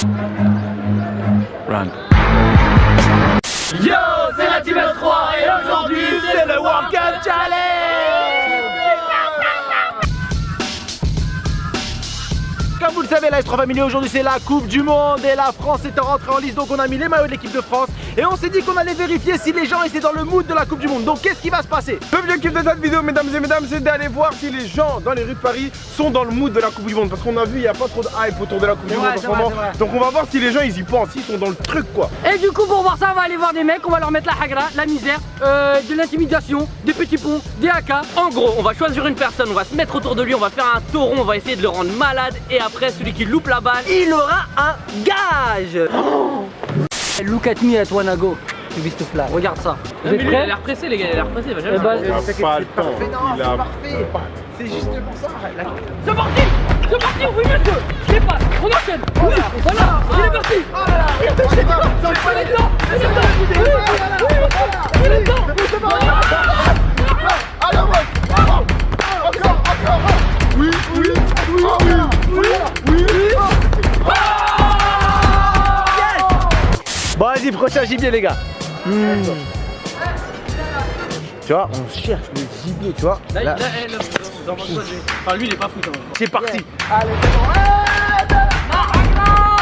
Run. Yo, c'est la Team S3 et aujourd'hui c'est le World Cup Challenge. Comme vous le savez, la S3 Family, aujourd'hui c'est la Coupe du Monde et la France est rentrée en lice, donc on a mis les maillots de l'équipe de France et on s'est dit qu'on allait vérifier si les gens étaient dans le mood de la Coupe du Monde. Donc qu'est-ce qui va se passer? L'objectif de cette vidéo, mesdames et mesdames, c'est d'aller voir si les gens dans les rues de Paris sont dans le mood de la Coupe du Monde, parce qu'on a vu il n'y a pas trop de hype autour de la Coupe du Monde en ce moment. Donc on va voir si les gens ils y pensent, s'ils sont dans le truc quoi. Et du coup pour voir ça on va aller voir des mecs, on va leur mettre la hagra, la misère, de l'intimidation, des petits ponts, des AK. En gros, on va choisir une personne, on va se mettre autour de lui, on va faire un taureau, on va essayer de le rendre malade et après celui qui loupe la balle, il aura un gage. Look at me at wanna go. Tu vis tout fly. Regarde ça. Vous êtes Il a prêts? l'air pressé les gars, il a l'air pressé, il va jamais. Il a pas le temps. Il a... C'est justement ça. C'est parti. C'est parti, on fait mieux que je les passe, on enchaîne. Voilà, il est parti. Bon vas-y, prochain gibier les gars. Tu vois, on cherche le gibier, tu vois. Là, enfin lui il est pas fou quand même. C'est parti. Allez, c'est bon.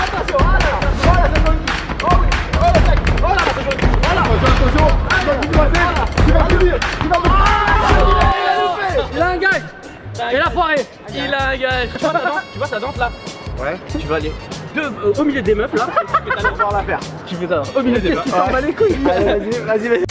Attention, Il a un gage. Il a foiré. Il a un gage. Tu vois ta dent là? Ouais. Tu vas aller au milieu des meufs là. Tu peux t'aller voir la faire. Tu peux t'aller au milieu des meufs. Tu t'en bats les couilles. Allez, vas-y.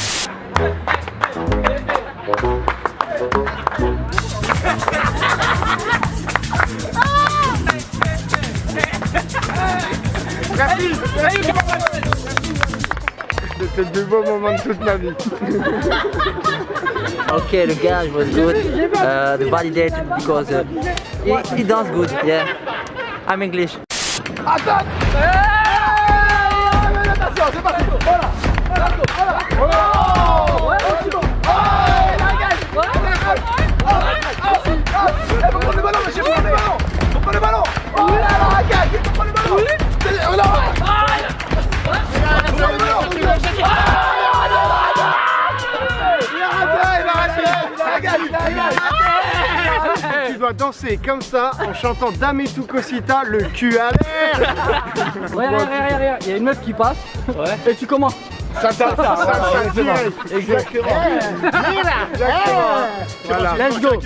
C'était le plus beau moment de toute ma vie. Okay, the guy was good. The validated because he does good. Yeah, I'm English. Attention, c'est parti. Voilà. Faut prendre le ballon, monsieur. Faut prendre le ballon. Oh là là, gag. Faut prendre le ballon. Tu dois danser comme ça en chantant Dame et Cosita, le cul à l'air. Regarde, il y a une meuf qui passe. Ouais. Et tu commences. Ça, direct. Exactement. Voilà. Let's go.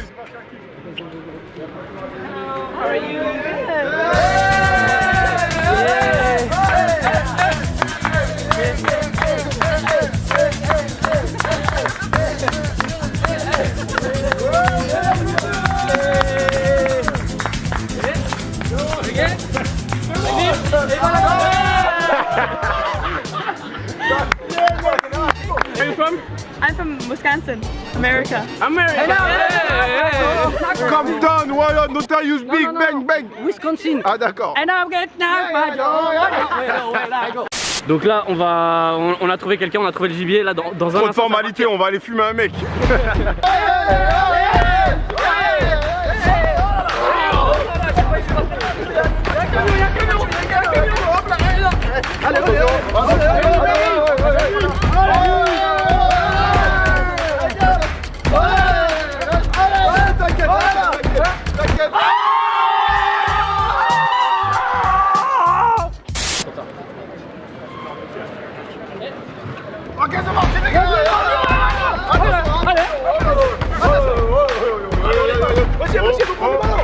Where are you from? I'm from Wisconsin, America. America. Come down, voilà, Notorious Big non, Bang non. Bang. Wisconsin. Ah d'accord. And I'm getting my job. Donc là, on a trouvé quelqu'un, on a trouvé le gibier là dans un Trop de instant, formalité, on va aller fumer un mec. Ok, c'est bon, c'est dégagé. Monsieur, vous prenez le ballon.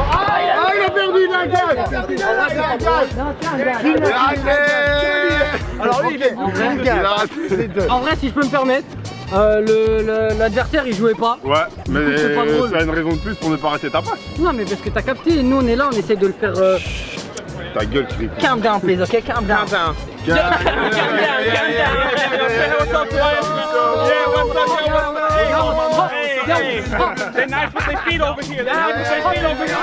Ah, il a perdu, il a un gage. Alors lui, il fait En vrai, si je peux me permettre, l'adversaire il jouait pas. Ouais, mais C'est pas drôle. ça a une raison de plus pour ne pas rater ta passe. Non, mais parce que t'as capté, nous on est là, on essaie de le faire. Ta gueule, tu Calm down, please. Okay, calm down. They're nice with their feet over here. They're nice with their feet over here.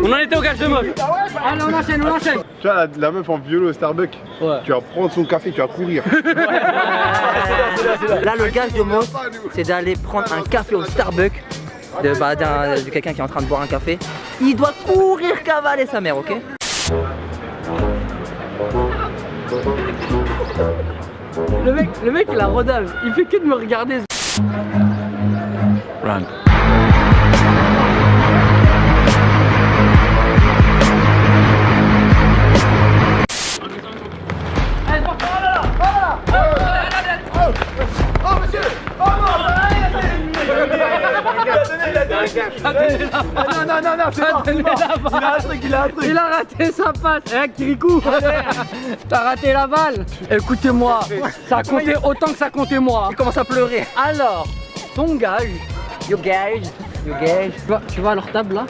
On en était au gage de mode. Allez, on enchaîne, on enchaîne. Tu vois la meuf en violo au Starbucks, Ouais. tu vas prendre son café, tu vas courir. Là, le gage de mot, c'est d'aller prendre un café au Starbucks de quelqu'un qui est en train de boire un café. Il doit courir cavaler sa mère, ok? Le mec il a rodave, il fait que de me regarder. Run. Il a raté sa passe. Eh Kirikou, t'as raté la balle. Écoutez-moi, ça comptait autant que ça comptait moi. Il commence à pleurer. Alors, ton gage, You guys, you guys. tu vas à leur table là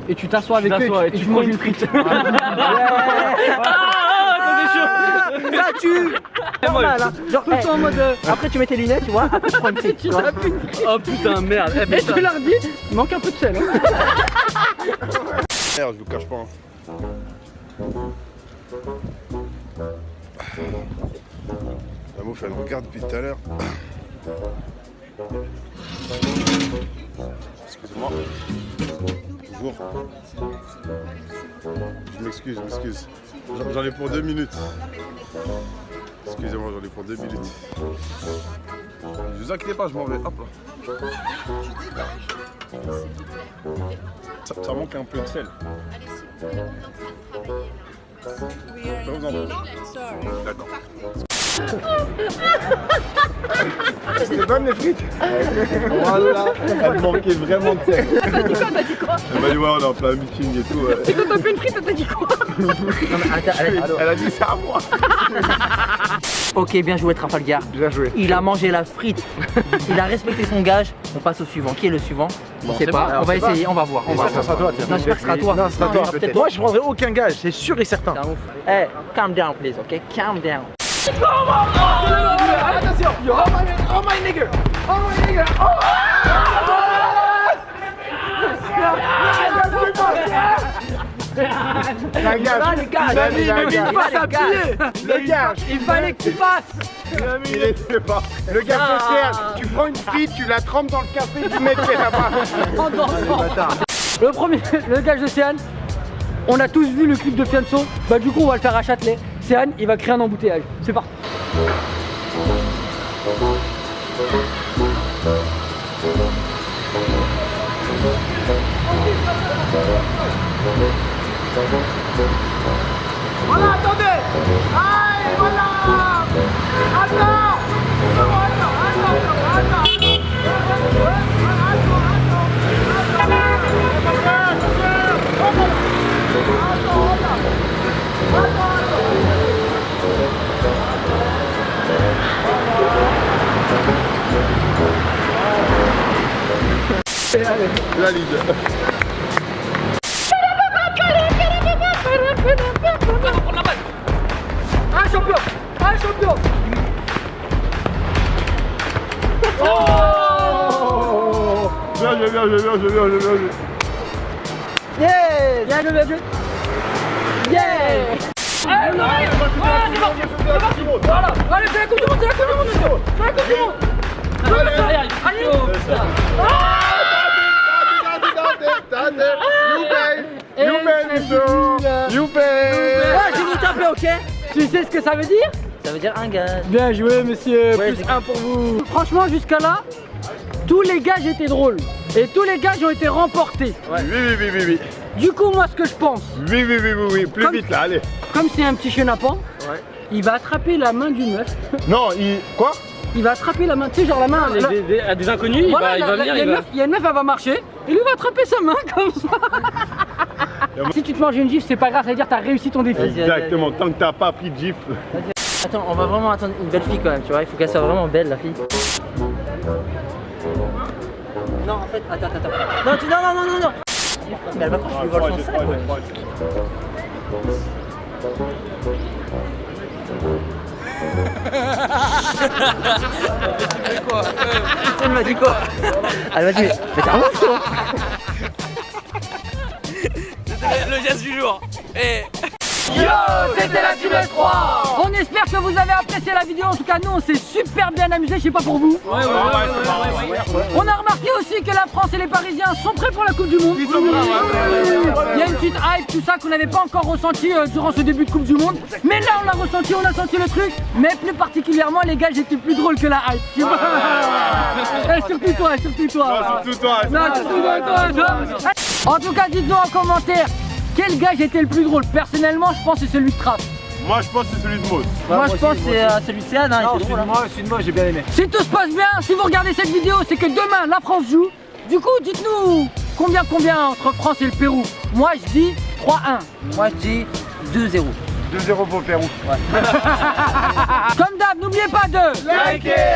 et tu t'assois avec eux et tu manges une frite. Ça tue. Normal, hein. Genre, Tout le temps en mode. après tu mets tes lunettes, tu vois. Après tu prends une frite, tu vois. Oh putain, merde. Et tu leur dis, il manque un peu de sel. Hein. Merde, je vous cache pas. La meuf elle me regarde depuis tout à l'heure. Excusez-moi. Bonjour. Je m'excuse. J'en ai pour 2 minutes. Excusez-moi, j'en ai pour 2 minutes. Ne vous inquiétez pas, je m'en vais. Hop là. Ça manque un peu de sel. Je vous en prie. D'accord. C'est bonne les frites. Voilà, elle manquait vraiment de sel. T'as dit quoi? Elle m'a dit ouais, on est en plein meeting et tout. Et quand t'as fait une frite, t'as dit quoi? Non, mais attends, Elle a dit ça à moi. ok, bien joué Trafalgar. Bien joué. Il a mangé la frite. Il a respecté son gage. On passe au suivant. Qui est le suivant? On sait pas. On va essayer, on va voir. Ça sera toi, tiens. Non, j'espère que ce sera toi. Non, ce sera il y toi. aura peut-être Moi, je prendrai aucun gage, c'est sûr et certain. C'est un ouf. Hey, calm down, please, ok? Calm down. Attention. Oh my nigga. La gage. Le gage. Il fallait que tu passes. Il était pas. Le gage de Serge, tu prends une frite, tu la trempes dans le café du mec qui est là-bas. En dansant. Le gage de Céane, on a tous vu le clip de Fianso. Bah du coup on va le faire à Châtelet. Céane, il va créer un embouteillage. C'est parti. Voilà, attendez. Aïe, voilà. Attends. La lead. Un champion. Oh bien joué. Yeah. Bien joué. Yeah. Allez, voilà. Allez, c'est la coupe du monde, You pay. Je vais vous taper, ok? Tu sais ce que ça veut dire? Ça veut dire un gage. Bien joué, monsieur. Ouais, Plus c'est- 1 pour vous. Franchement, jusqu'à là, tous les gages étaient drôles. Et tous les gages ont été remportés. Oui. Du coup, moi, ce que je pense, Oui. Plus Comme- vite là, allez. comme c'est un petit chenapan, il va attraper la main d'une meuf. Non, Quoi? Il va attraper la main, tu sais, genre la main. À des inconnus, Voilà, il va venir, il y a une meuf, elle va marcher, et lui va attraper sa main comme ça. Si tu te manges une gifle, c'est pas grave, ça veut dire que t'as réussi ton défi. Vas-y. Exactement, tant que t'as pas pris de gifle. Attends, on va vraiment attendre une belle fille quand même, tu vois. Il faut qu'elle soit vraiment belle, la fille. Non, en fait, attends. Non. Mais elle va pas, je lui vole son sac, ouais. Elle m'a dit quoi? Elle m'a dit, mais t'es un ouf, toi. Le geste du jour. Et... Yo, c'était la Team 3. On espère que vous avez apprécié la vidéo. En tout cas, nous, on s'est super bien amusé. Je sais pas pour vous. On a remarqué aussi que la France et les Parisiens sont prêts pour la Coupe du Monde. Il y a une petite hype, tout ça qu'on n'avait pas encore ressenti durant ce début de Coupe du Monde. Mais là, on l'a ressenti, on a senti le truc. Mais plus particulièrement, les gars, j'étais plus drôle que la hype. Tu vois. Surtout toi, surtout toi. Surtout toi. En tout cas, dites-nous en commentaire. Quel gage était le plus drôle? Personnellement, je pense que c'est celui de Trapp. Moi, je pense que c'est celui de Maud. Moi je pense que c'est celui de Céane, hein, il était drôle, hein. Celui de moi, j'ai bien aimé. Si tout se passe bien, si vous regardez cette vidéo, c'est que demain, la France joue. Du coup, dites-nous combien entre France et le Pérou. Moi, je dis 3-1. Moi je dis 2-0. 2-0 pour le Pérou. Comme d'hab, n'oubliez pas de Likez,